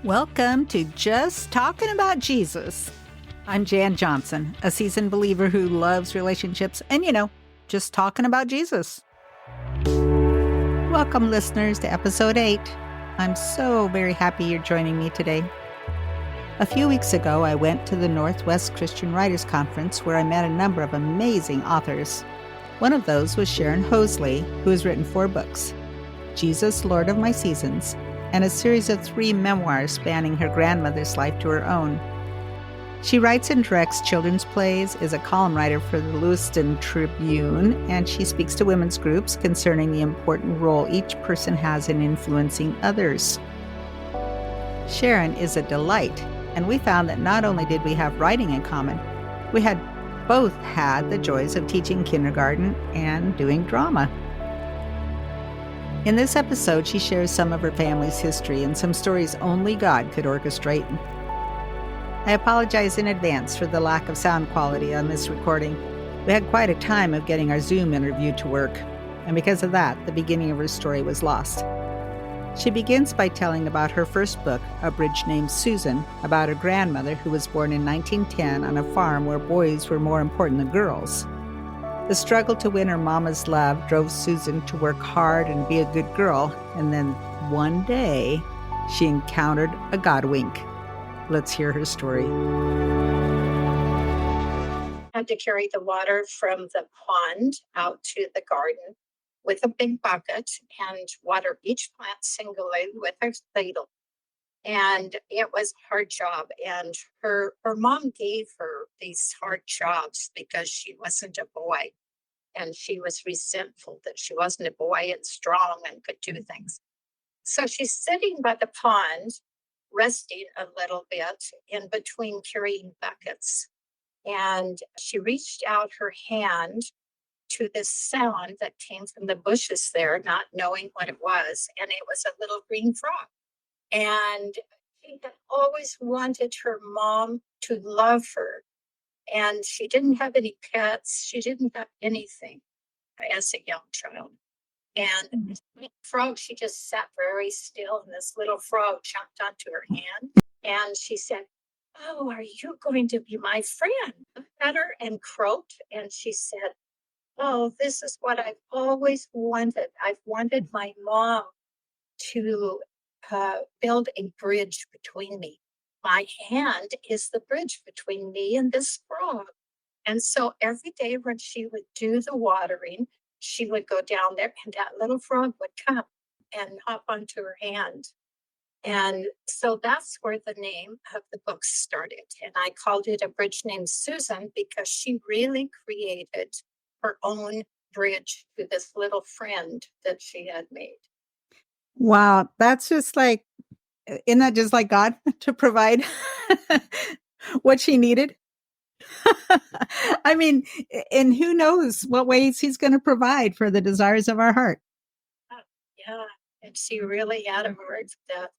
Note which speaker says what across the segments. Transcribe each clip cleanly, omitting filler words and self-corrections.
Speaker 1: Welcome to Just Talking About Jesus. I'm Jan Johnson, a seasoned believer who loves relationships and, just talking about Jesus. Welcome, listeners, to episode 8. I'm so very happy you're joining me today. A few weeks ago, I went to the Northwest Christian Writers Conference where I met a number of amazing authors. One of those was Sharon Hosley, who has written 4 books, Jesus, Lord of My Seasons, and a series of 3 memoirs spanning her grandmother's life to her own. She writes and directs children's plays, is a column writer for the Lewiston Tribune, and she speaks to women's groups concerning the important role each person has in influencing others. Sharon is a delight, and we found that not only did we have writing in common, we had both had the joys of teaching kindergarten and doing drama. In this episode, she shares some of her family's history and some stories only God could orchestrate. I apologize in advance for the lack of sound quality on this recording. We had quite a time of getting our Zoom interview to work, and because of that, the beginning of her story was lost. She begins by telling about her first book, A Bridge Named Susan, about her grandmother who was born in 1910 on a farm where boys were more important than girls. The struggle to win her mama's love drove Susan to work hard and be a good girl, and then one day, she encountered a Godwink. Let's hear her story.
Speaker 2: I had to carry the water from the pond out to the garden with a big bucket and water each plant singly with a ladle. And it was a hard job. And her mom gave her these hard jobs because she wasn't a boy. And she was resentful that she wasn't a boy and strong and could do things. So she's sitting by the pond, resting a little bit in between carrying buckets. And she reached out her hand to this sound that came from the bushes there, not knowing what it was. And it was a little green frog. And she had always wanted her mom to love her. And she didn't have any pets. She didn't have anything as a young child. And the frog, she just sat very still, and this little frog jumped onto her hand. And she said, "Oh, are you going to be my friend?" Looked at her and croaked. And she said, "Oh, this is what I've always wanted. I've wanted my mom to build a bridge between me. My hand is the bridge between me and this frog." And so every day when she would do the watering, she would go down there and that little frog would come and hop onto her hand. And so that's where the name of the book started. And I called it A Bridge Named Susan because she really created her own bridge to this little friend that she had made.
Speaker 1: Wow, that's just like, isn't that just like God to provide what she needed? I mean, and who knows what ways he's going to provide for the desires of our heart.
Speaker 2: Yeah, and she really had a hard death.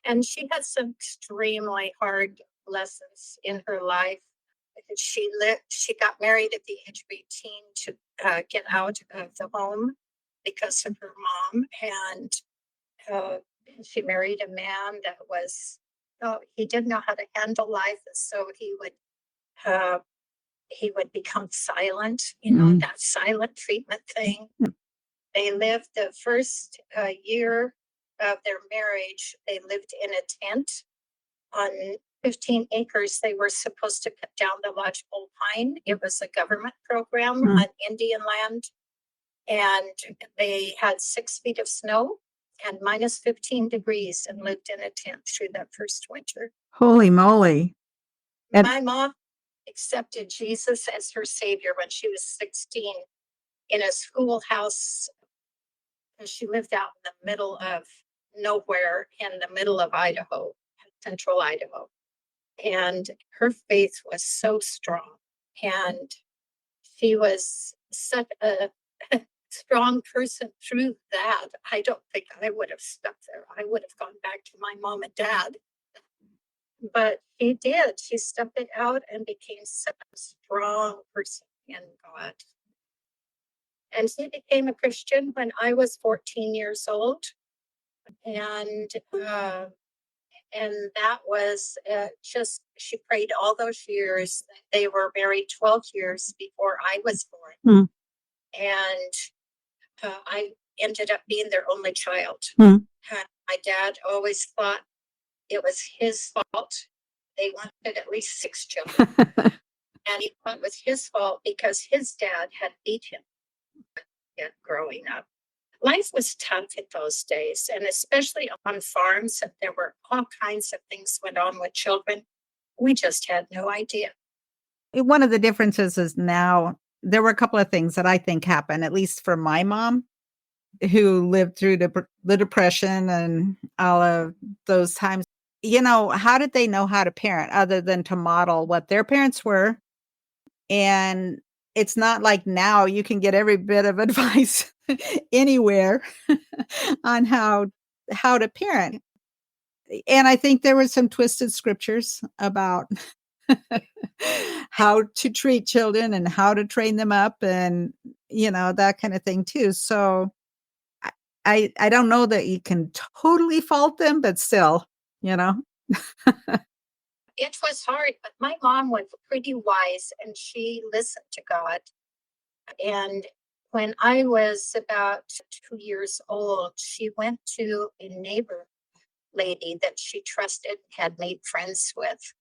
Speaker 2: And she had some extremely hard lessons in her life. She got married at the age of 18 to get out of the home because of her mom. And she married a man that was, he didn't know how to handle life. And so he would become silent, that silent treatment thing. They lived the first year of their marriage, they lived in a tent on 15 acres. They were supposed to cut down the lodgepole pine. It was a government program on Indian land. And they had 6 feet of snow and minus 15 degrees and lived in a tent through that first winter.
Speaker 1: Holy moly.
Speaker 2: My mom accepted Jesus as her savior when she was 16 in a schoolhouse. She lived out in the middle of nowhere in the middle of Idaho, central Idaho. And her faith was so strong. And she was such a strong person through that. I don't think I would have stuck there. I would have gone back to my mom and dad. But she did. She stepped it out and became such a strong person in God. And she became a Christian when I was 14 years old. And And that was just, she prayed all those years. They were married 12 years before I was born. And I ended up being their only child. My dad always thought it was his fault. They wanted at least 6 children. And he thought it was his fault because his dad had beat him growing up. Life was tough in those days, and especially on farms, there were all kinds of things went on with children. We just had no idea.
Speaker 1: One of the differences is now there were a couple of things that I think happened, at least for my mom, who lived through the Depression and all of those times. How did they know how to parent other than to model what their parents were? And it's not like now you can get every bit of advice anywhere on how to parent. And I think there were some twisted scriptures about how to treat children and how to train them up and, that kind of thing too. So I don't know that you can totally fault them, but still,
Speaker 2: It was hard, but my mom was pretty wise and she listened to God. And when I was about 2 years old, she went to a neighbor lady that she trusted, had made friends with.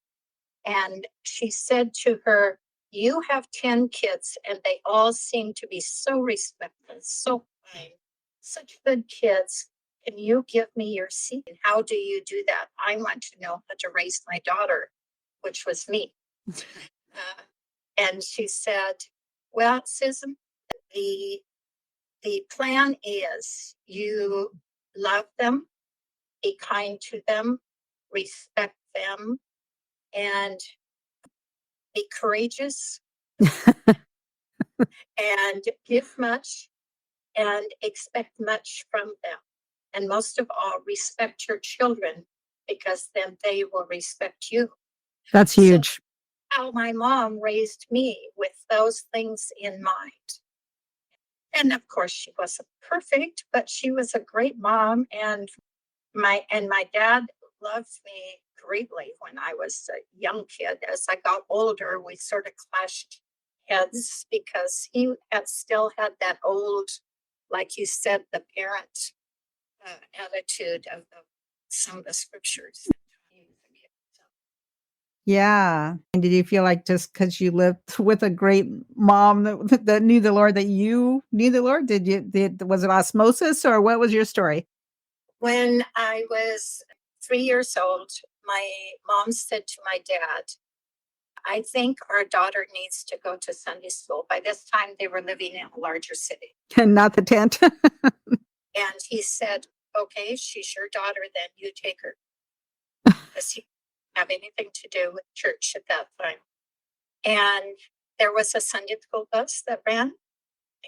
Speaker 2: And she said to her, "You have 10 kids and they all seem to be so respectful, so kind, such good kids. Can you give me your seed? How do you do that? I want to know how to raise my daughter," which was me. And she said, "Well, Susan, the plan is you love them, be kind to them, respect them, and be courageous and give much and expect much from them. And most of all, respect your children because then they will respect you."
Speaker 1: That's huge.
Speaker 2: So how my mom raised me with those things in mind. And of course, she wasn't perfect, but she was a great mom. And my dad loved me greatly when I was a young kid. As I got older, we sort of clashed heads because he still had that old, like you said, the parent attitude of some of the scriptures.
Speaker 1: Yeah. And did you feel like just because you lived with a great mom that knew the Lord, that you knew the Lord? Was it osmosis or what was your story?
Speaker 2: When I was 3 years old, my mom said to my dad, "I think our daughter needs to go to Sunday school." By this time, they were living in a larger city.
Speaker 1: And not the tent.
Speaker 2: And he said, "Okay, she's your daughter, then you take her." Because he didn't have anything to do with church at that time. And there was a Sunday school bus that ran.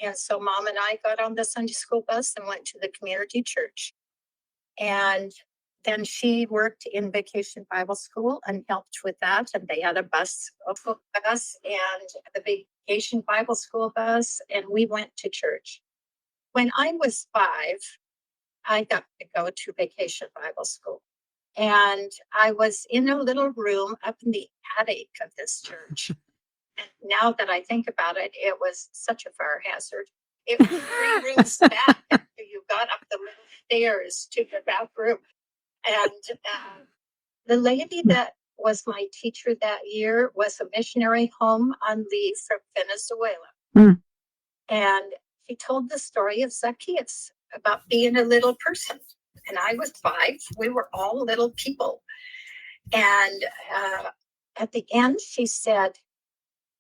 Speaker 2: And so mom and I got on the Sunday school bus and went to the community church. And then she worked in Vacation Bible School and helped with that. And they had a bus and the Vacation Bible School bus, and we went to church. When I was 5, I got to go to Vacation Bible School. And I was in a little room up in the attic of this church. And now that I think about it, it was such a fire hazard. It was 3 rooms back after you got up the little stairs to the bathroom. And the lady that was my teacher that year was a missionary home on leave from Venezuela. And she told the story of Zacchaeus about being a little person. And I was 5. We were all little people. And at the end, she said,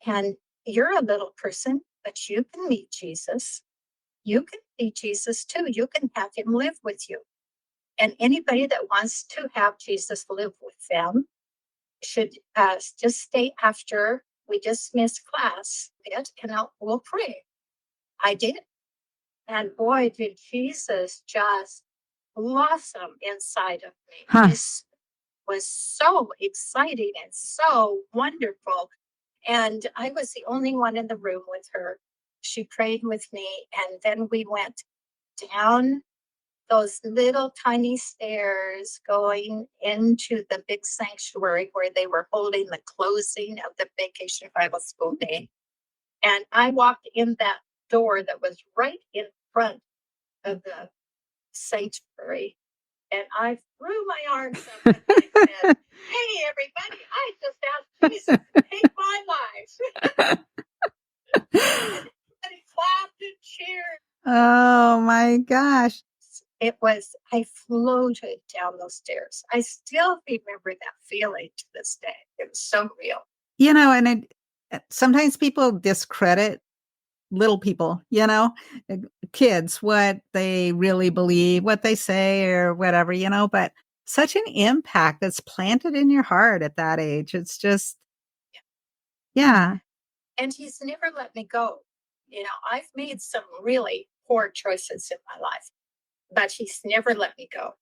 Speaker 2: "And you're a little person, but you can meet Jesus. You can meet Jesus too. You can have him live with you. And anybody that wants to have Jesus live with them should just stay after we dismiss class and we'll pray." I did. And boy, did Jesus just blossom inside of me. This was so exciting and so wonderful. And I was the only one in the room with her. She prayed with me. And then we went down those little tiny stairs going into the big sanctuary where they were holding the closing of the Vacation Bible School Day. And I walked in that door that was right in front of the sanctuary. And I threw my arms up and I said, "Hey, everybody, I just asked Jesus to take my life." And everybody clapped and cheered.
Speaker 1: Oh my gosh.
Speaker 2: I floated down those stairs. I still remember that feeling to this day. It was so real.
Speaker 1: And sometimes people discredit little people, kids, what they really believe, what they say or whatever, but such an impact that's planted in your heart at that age. It's just, yeah.
Speaker 2: And he's never let me go. I've made some really poor choices in my life, but he's never let me go.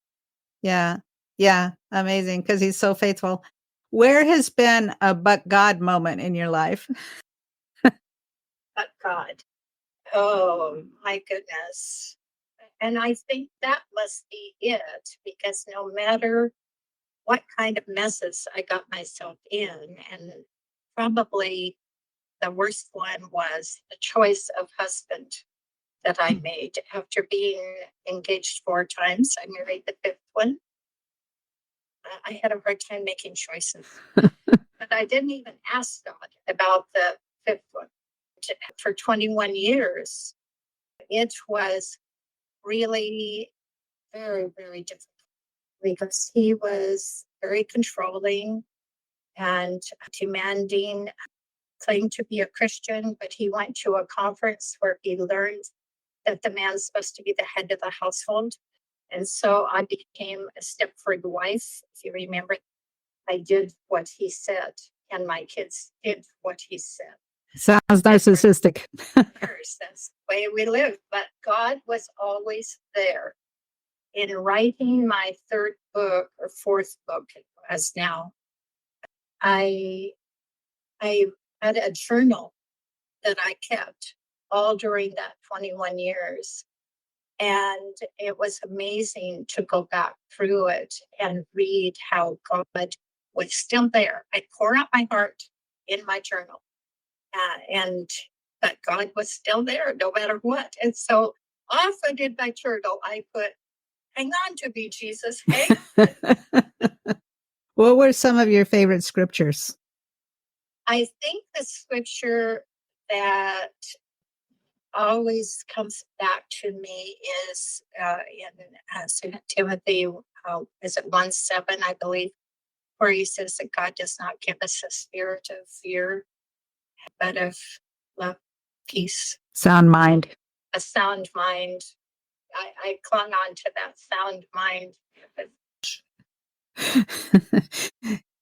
Speaker 1: Yeah. Yeah. Amazing. Because he's so faithful. Where has been a but God moment in your life?
Speaker 2: But God. Oh, my goodness. And I think that must be it, because no matter what kind of messes I got myself in, and probably the worst one was the choice of husband that I made after being engaged 4 times. I married the 5th one. I had a hard time making choices, but I didn't even ask God about the 5th one. For 21 years, it was really very, very difficult because he was very controlling and demanding, claimed to be a Christian, but he went to a conference where he learned that the man's supposed to be the head of the household. And so I became a Stepford wife. If you remember, I did what he said, and my kids did what he said.
Speaker 1: Sounds narcissistic.
Speaker 2: That's the way we live. But God was always there. In writing my 3rd book or 4th book, it was now, I had a journal that I kept all during that 21 years. And it was amazing to go back through it and read how God was still there. I pour out my heart in my journal, but God was still there no matter what. And so often in my journal, I put, "Hang on to me, Jesus. Hang on."
Speaker 1: What were some of your favorite scriptures?
Speaker 2: I think the scripture that always comes back to me is in 2 Timothy, is it 1:7, I believe, where he says that God does not give us a spirit of fear, but of love, peace.
Speaker 1: Sound mind.
Speaker 2: A sound mind. I clung on to that sound mind.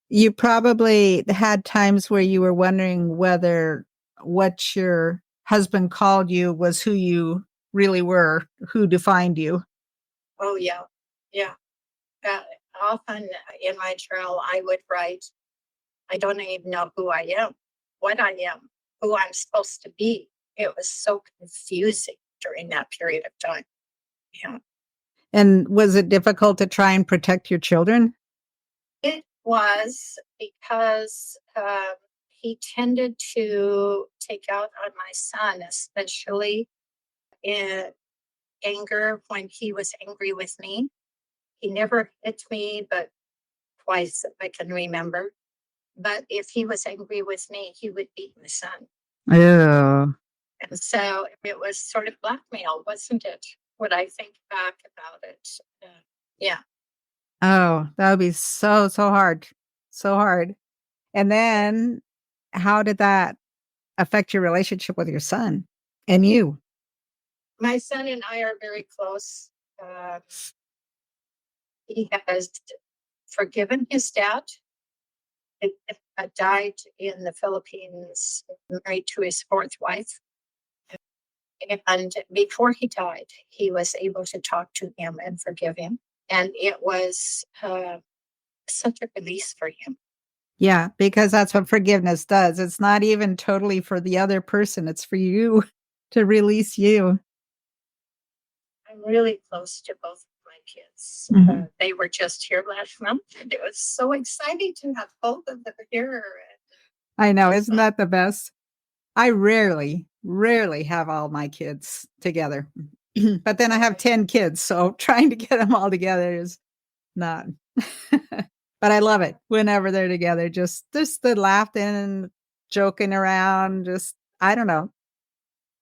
Speaker 1: You probably had times where you were wondering whether what your husband called you was who you really were, who defined you.
Speaker 2: Oh, yeah. Yeah. Often in my journal, I would write, "I don't even know who I am, what I am, who I'm supposed to be." It was so confusing during that period of time. Yeah.
Speaker 1: And was it difficult to try and protect your children?
Speaker 2: It was, because he tended to take out on my son, especially in anger when he was angry with me. He never hit me, but twice I can remember. But if he was angry with me, he would beat my son.
Speaker 1: Oh.
Speaker 2: And so it was sort of blackmail, wasn't it? When I think back about it. Yeah.
Speaker 1: Oh, that would be so, so hard. So hard. And then how did that affect your relationship with your son and you?
Speaker 2: My son and I are very close. He has forgiven his dad. He died in the Philippines, married to his 4th wife. And before he died, he was able to talk to him and forgive him. And it was such a release for him.
Speaker 1: Yeah, because that's what forgiveness does. It's not even totally for the other person. It's for you to release you.
Speaker 2: I'm really close to both kids.
Speaker 1: Mm-hmm.
Speaker 2: They were just here last month, and it was so exciting to have both of them here.
Speaker 1: I know. Isn't that the best? I rarely have all my kids together. But then I have 10 kids, so trying to get them all together is not. But I love it whenever they're together. Just the laughing and joking around, just I don't know.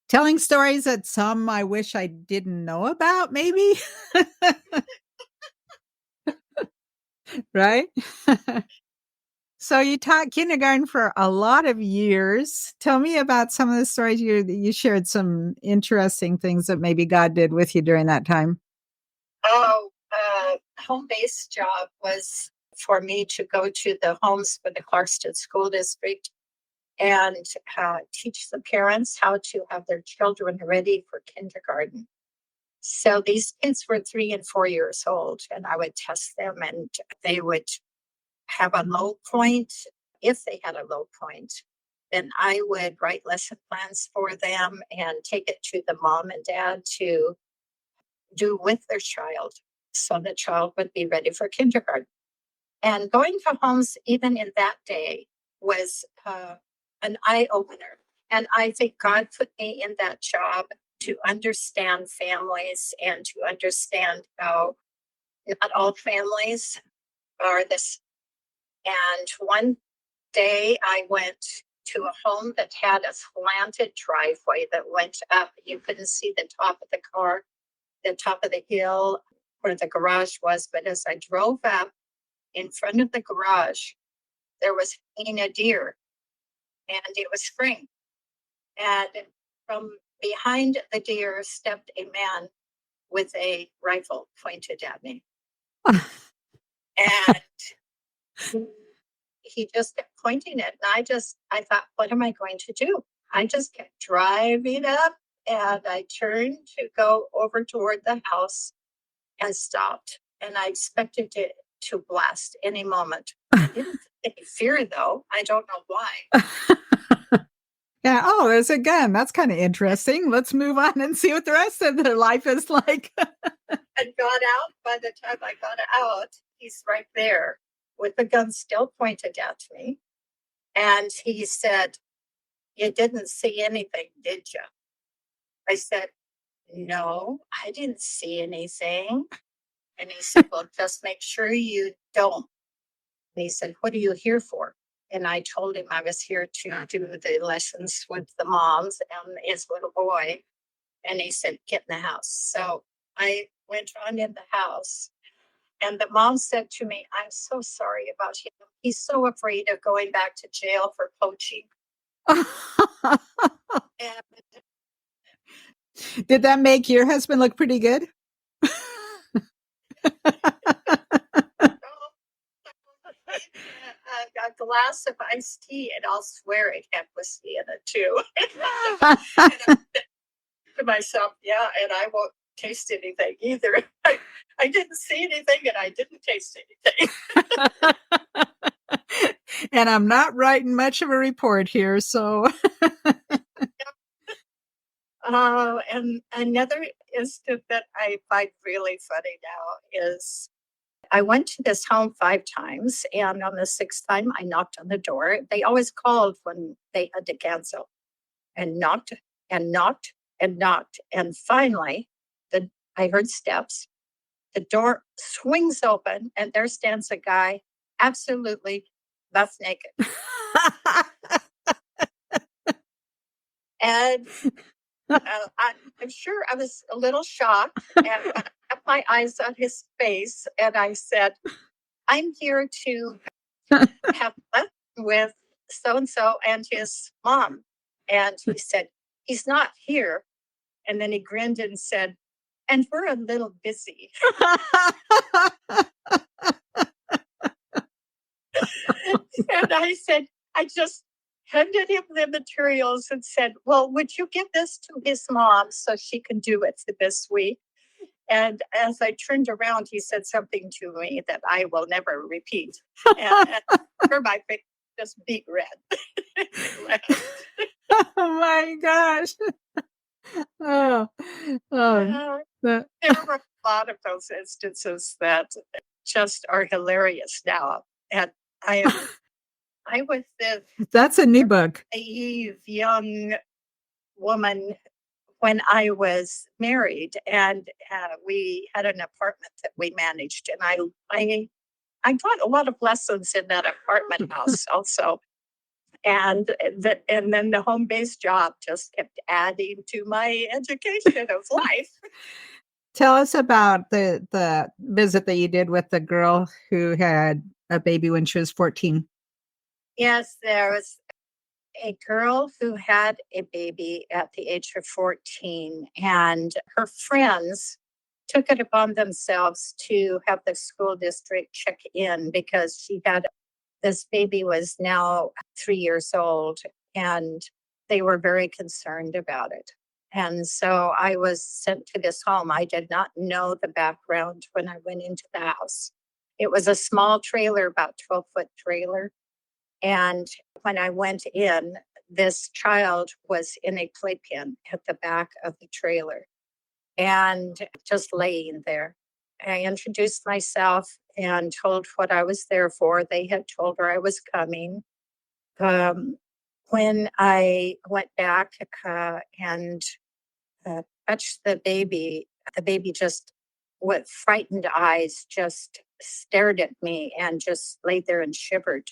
Speaker 1: Telling stories that some I wish I didn't know about, maybe. Right? So you taught kindergarten for a lot of years. Tell me about some of the stories you shared, some interesting things that maybe God did with you during that time.
Speaker 2: Oh, home-based job was for me to go to the homes for the Clarkston School District and teach the parents how to have their children ready for kindergarten. So these kids were 3 and 4 years old, and I would test them, and they would have a low point. If they had a low point, then I would write lesson plans for them and take it to the mom and dad to do with their child so the child would be ready for kindergarten. And going to homes, even in that day, was an eye opener. And I think God put me in that job to understand families and to understand how not all families are this. And one day I went to a home that had a slanted driveway that went up. You couldn't see the top of the car, the top of the hill where the garage was. But as I drove up in front of the garage, there was hanging a deer, and it was spring. And from behind the deer stepped a man with a rifle pointed at me. And he just kept pointing it. And I thought, what am I going to do? I just kept driving up, and I turned to go over toward the house and stopped. And I expected it to blast any moment. I didn't fear, though. I don't know why.
Speaker 1: Yeah. Oh, there's a gun. That's kind of interesting. Let's move on and see what the rest of their life is like.
Speaker 2: I got out. By the time I got out, he's right there with the gun still pointed at me. And he said, "You didn't see anything, did you?" I said, "No, I didn't see anything." And he said, "Well, just make sure you don't." And he said, "What are you here for?" And I told him I was here to do the lessons with the moms and his little boy. And he said, "Get in the house." So I went on in the house. And the mom said to me, "I'm so sorry about him. He's so afraid of going back to jail for poaching." And
Speaker 1: Did that make your husband look pretty good?
Speaker 2: a glass of iced tea, and I'll swear it had whiskey in it too. To myself, yeah, and I won't taste anything either. I didn't see anything, and I didn't taste anything.
Speaker 1: And I'm not writing much of a report here, so.
Speaker 2: And another instant that I find really funny now is I went to this home 5 times, and on the 6th time, I knocked on the door. They always called when they had to cancel, and knocked and knocked and knocked. And finally, I heard steps. The door swings open, and there stands a guy absolutely buff naked. And I'm sure I was a little shocked, and I kept my eyes on his face, and I said, "I'm here to have lunch with so-and-so and his mom." And he said, "He's not here." And then he grinned and said, "And we're a little busy." And I said, I just handed him the materials and said, "Well, would you give this to his mom so she can do it for this week?" And as I turned around, he said something to me that I will never repeat. And my face just beat red.
Speaker 1: Oh my gosh. Oh,
Speaker 2: There were lot of those instances that just are hilarious now. And I I was this
Speaker 1: That's a new book.
Speaker 2: naive young woman when I was married, and we had an apartment that we managed, and I got a lot of lessons in that apartment house also. And then the home based job just kept adding to my education of life.
Speaker 1: Tell us about the visit that you did with the girl who had a baby when she was 14.
Speaker 2: Yes, there was a girl who had a baby at the age of 14, and her friends took it upon themselves to have the school district check in because this baby was now 3 years old, and they were very concerned about it. And so I was sent to this home. I did not know the background when I went into the house. It was a small trailer, about 12-foot trailer. And when I went in, this child was in a playpen at the back of the trailer and just laying there. I introduced myself and told what I was there for. They had told her I was coming. When I went back and touched the baby just with frightened eyes just stared at me and just laid there and shivered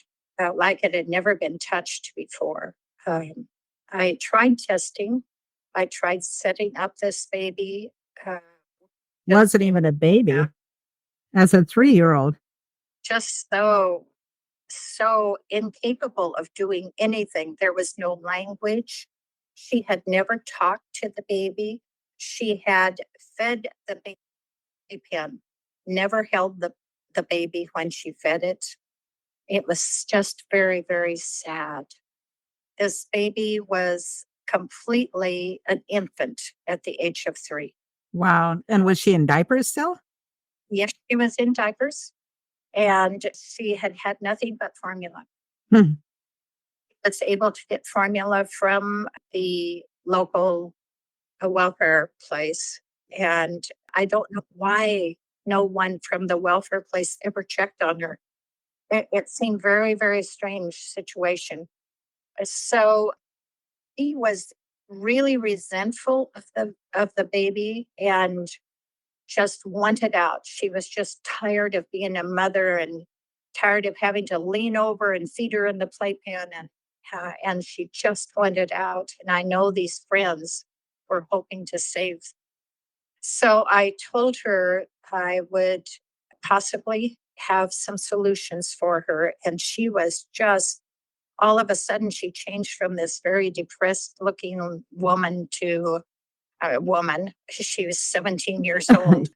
Speaker 2: like it had never been touched before. I tried testing. I tried setting up this baby. Uh,
Speaker 1: Wasn't even a baby
Speaker 2: yeah,
Speaker 1: as a 3-year-old.
Speaker 2: just so incapable of doing anything. There was no language. She had never talked to the baby. She had fed the baby pen, never held the baby when she fed it. It was just very, very sad. This baby was completely an infant at the age of 3.
Speaker 1: Wow. And was she in diapers still?
Speaker 2: Yes, she was in diapers and she had had nothing but formula.
Speaker 1: Hmm.
Speaker 2: Was able to get formula from the local welfare place. And I don't know why no one from the welfare place ever checked on her. It seemed very, very strange situation. So he was really resentful of the baby and just wanted out. She was just tired of being a mother and tired of having to lean over and feed her in the playpen, and she just wanted out. And I know these friends were hoping to save. So I told her I would possibly have some solutions for her, and she was just all of a sudden she changed from this very depressed looking woman to a woman. She was 17 years old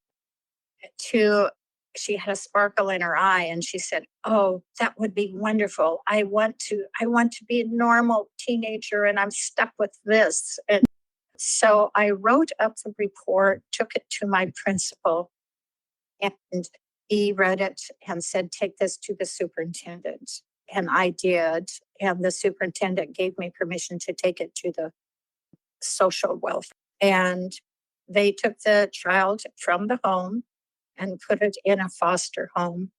Speaker 2: to she had a sparkle in her eye and she said, "Oh, that would be wonderful. I want to be a normal teenager and I'm stuck with this." And so I wrote up the report, took it to my principal, and he read it and said, "Take this to the superintendent." And I did. And the superintendent gave me permission to take it to the social welfare. And they took the child from the home and put it in a foster home.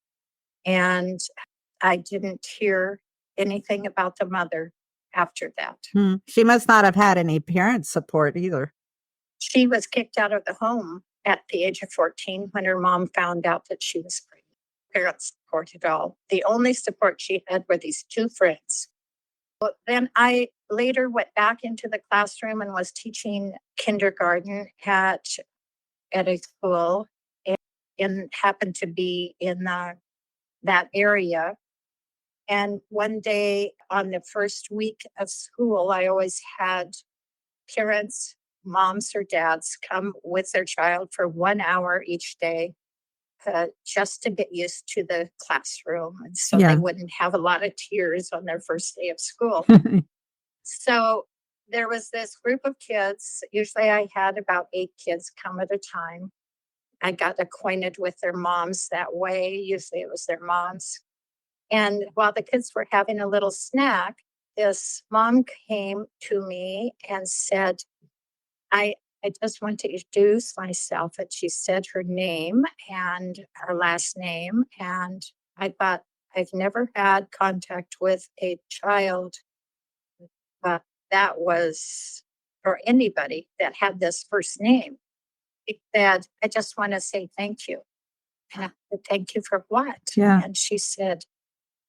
Speaker 2: And I didn't hear anything about the mother after that.
Speaker 1: Hmm. She must not have had any parent support either.
Speaker 2: She was kicked out of the home at the age of 14 when her mom found out that she was pregnant. Parents support at all. The only support she had were these two friends. But then I later went back into the classroom and was teaching kindergarten at a school and happened to be in that area. And one day on the first week of school, I always had parents, moms or dads, come with their child for 1 hour each day just to get used to the classroom. And so they
Speaker 1: Yeah.
Speaker 2: wouldn't have a lot of tears on their first day of school. So there was this group of kids. Usually I had about 8 kids come at a time. I got acquainted with their moms that way. Usually it was their moms. And while the kids were having a little snack, this mom came to me and said, I just want to introduce myself. And she said her name and her last name. And I thought, I've never had contact with a child, but that was, or anybody that had this first name. It said, I just want to say thank you. And I said, thank you for what?
Speaker 1: Yeah.
Speaker 2: And she said,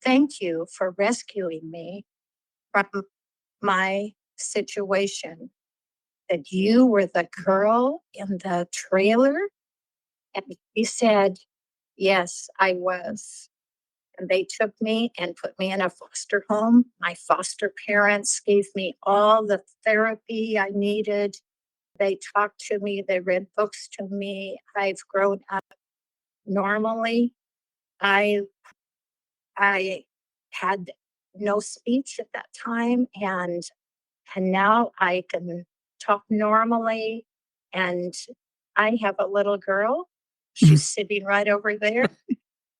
Speaker 2: thank you for rescuing me from my situation. That you were the girl in the trailer? And he said, yes, I was. And they took me and put me in a foster home. My foster parents gave me all the therapy I needed. They talked to me, they read books to me. I've grown up normally. I I had no speech at that time, and now I can talk normally. And I have a little girl. She's sitting right over there.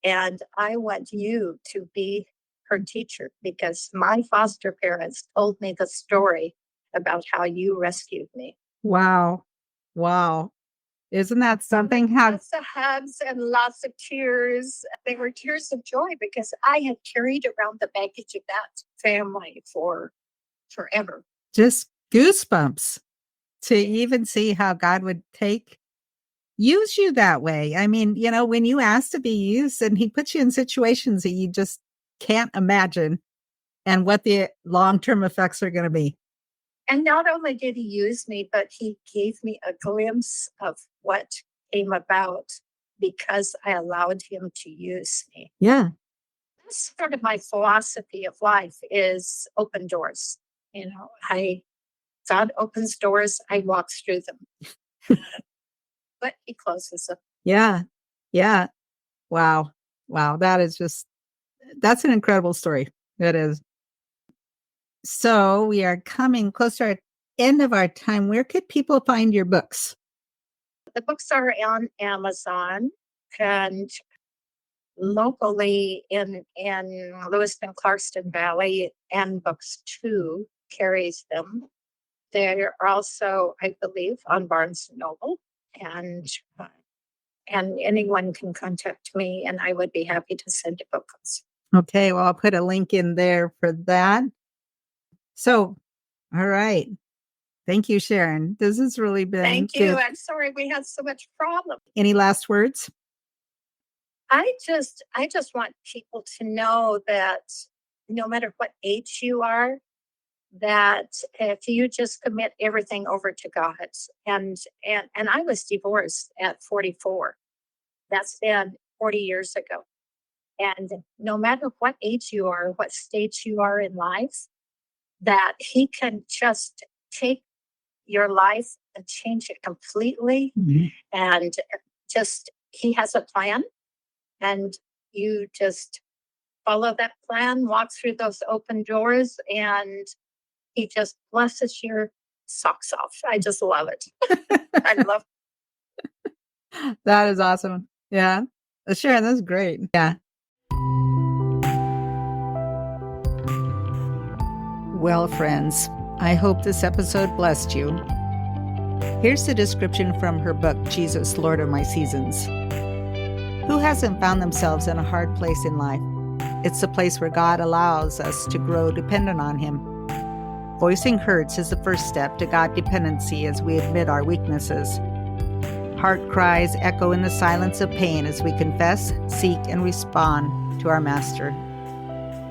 Speaker 2: And I want you to be her teacher because my foster parents told me the story about how you rescued me.
Speaker 1: Wow. Wow. Isn't that something? How
Speaker 2: Lots of hugs and lots of tears. They were tears of joy because I had carried around the baggage of that family for forever.
Speaker 1: just goosebumps to even see how God would use you that way. I mean, when you ask to be used and he puts you in situations that you just can't imagine and what the long-term effects are going to be.
Speaker 2: And not only did he use me, but he gave me a glimpse of what came about because I allowed him to use me.
Speaker 1: Yeah.
Speaker 2: That's sort of my philosophy of life is open doors. God opens doors, I walk through them, but he closes them.
Speaker 1: Yeah. Yeah. Wow. Wow. That's an incredible story. It is. So we are coming close to our end of our time. Where could people find your books?
Speaker 2: The books are on Amazon and locally in Lewiston, Clarkston Valley, and Books 2 carries them. They're also, I believe, on Barnes and Noble, and anyone can contact me, and I would be happy to send you books.
Speaker 1: Okay, well, I'll put a link in there for that. So, all right. Thank you, Sharon. This has really been
Speaker 2: Thank you.
Speaker 1: good.
Speaker 2: I'm sorry we had so much problem.
Speaker 1: Any last words?
Speaker 2: I just want people to know that no matter what age you are, that if you just commit everything over to God, and I was divorced at 44. That's been 40 years ago. And no matter what age you are, what stage you are in life, that he can just take your life and change it completely.
Speaker 1: Mm-hmm.
Speaker 2: And just, he has a plan, and you just follow that plan, walk through those open doors, and he just blesses your socks off. I just love it. I love it.
Speaker 1: That is awesome. Yeah. Sharon, that's great. Yeah. Well, friends, I hope this episode blessed you. Here's the description from her book, Jesus, Lord of My Seasons. Who hasn't found themselves in a hard place in life? It's the place where God allows us to grow dependent on Him. Voicing hurts is the first step to God dependency as we admit our weaknesses. Heart cries echo in the silence of pain as we confess, seek, and respond to our Master.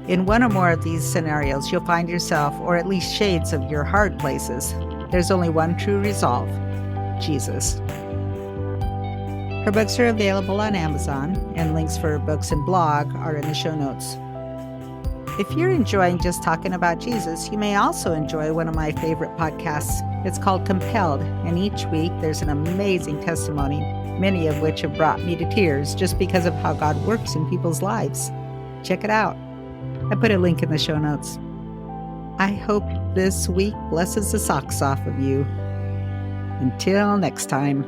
Speaker 1: In one or more of these scenarios, you'll find yourself, or at least shades of your hard places. There's only one true resolve: Jesus. Her books are available on Amazon, and links for her books and blog are in the show notes. If you're enjoying just talking about Jesus, you may also enjoy one of my favorite podcasts. It's called Compelled, and each week there's an amazing testimony, many of which have brought me to tears just because of how God works in people's lives. Check it out. I put a link in the show notes. I hope this week blesses the socks off of you. Until next time.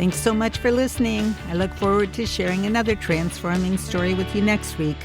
Speaker 1: Thanks so much for listening. I look forward to sharing another transforming story with you next week.